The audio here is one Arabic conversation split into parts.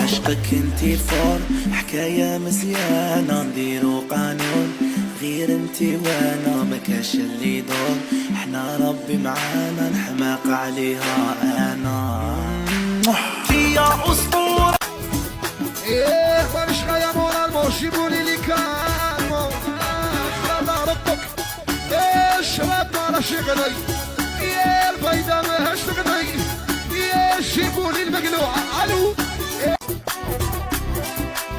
عشقك انتي فور حكاية مزيانة نديرو قانون غير انتي وانا مكاش اللي يدور احنا ربي معانا نحماق عليها انا يا اسطورة ايه فرش يا مولا الموشيبوني اللي كان خلا ربك ايه الشباب ما شغلي يا البيضة ما هشتغلي يا شيبوني المقلوعة الو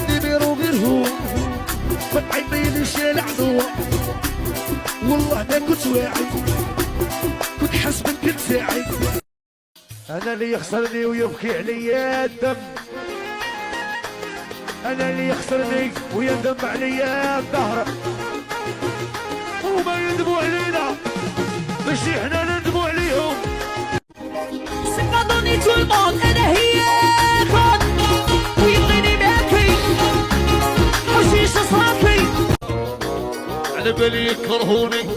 ديرو غير هو فتحي لي شارع ضوء والله ما كنت واعي كنت حسب كنت ساعي انا اللي يخسرني ويبكي عليا الدم انا اللي يخسرني ويندم عليا الدهر وما يندموا علينا ماشي احنا ندموا عليهم سبقوني طول الموت انا هي كون ويبغيني باكي حشيش صافي على بالي يكرهوني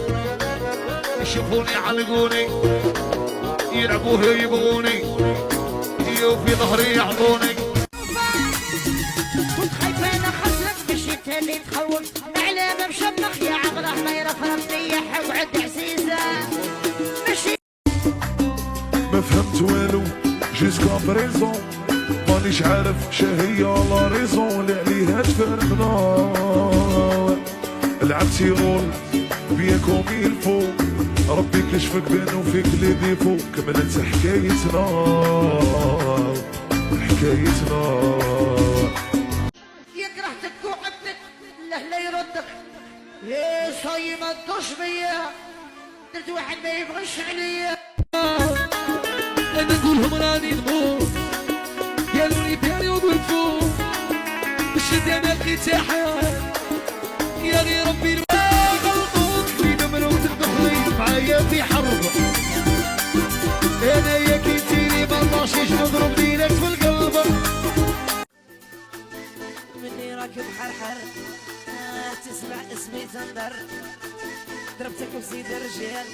يشوفوني يعلقوني يلعبوها يبغوني في ظهري يعطوني كنت خايفة انا خسرت بالشتا اللي تخوف على باب شمخ يا عبره حميرة فرمتيح وعد عزيزة ماشي ما فهمت والو جيسكا بريزون مانيش عارف شهية لا ريزون اللي عليها تفرقنا لعبتي رول بيا كومي الفو ربي كشفك بينو فيك لي ديفو كملت حكايتنا يكرهتك وعبتك له لا يردك يا صايم الدش بيا درت واحد ما يبغيش عليا انا نقولهم راني نموت قالوا لي بيريود والفوق بالشد انا لقيت حياه يا غي ربي غلطوك في دمر وتدخلي معايا في حرب انا يا كنتيني بلاشيش نضرب دينك في القلب مني راكب حرحر تسمع اسمي تندر ضربتك بزيد الرجال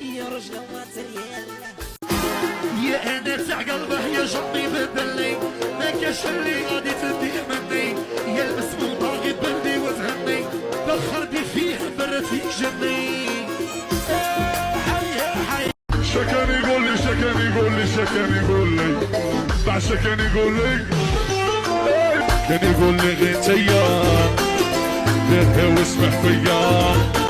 يا رجل وماتريال يا انا تاع قلبه يا جرني بدلني ما كاش اللي غادي تديه مني يا المسموم باغي تبردي وتهني دخلتي فيه برتي جني شكاني يقول لي شكاني يقول لي شكاني يقول لي بعد شكاني يقول لي كان يقول لي غير تيار ديرها واسمح فيا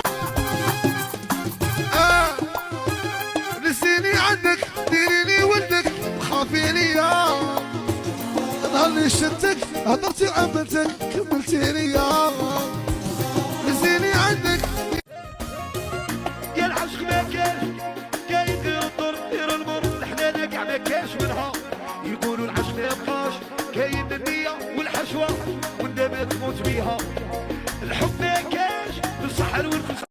نسيني عندك ديريني ولدك خافيني يا ظهرني شتك هضرتي وعملتك كملتيني يا نسيني عندك يا العشق ما كاش كاين دير الدور دير المر الحنانه كاع ما كاش منها يقولوا العشق ما يبقاش كاين النيه والحشوه والندم تموت بيها الحب ما كاش بالصحه والفلوس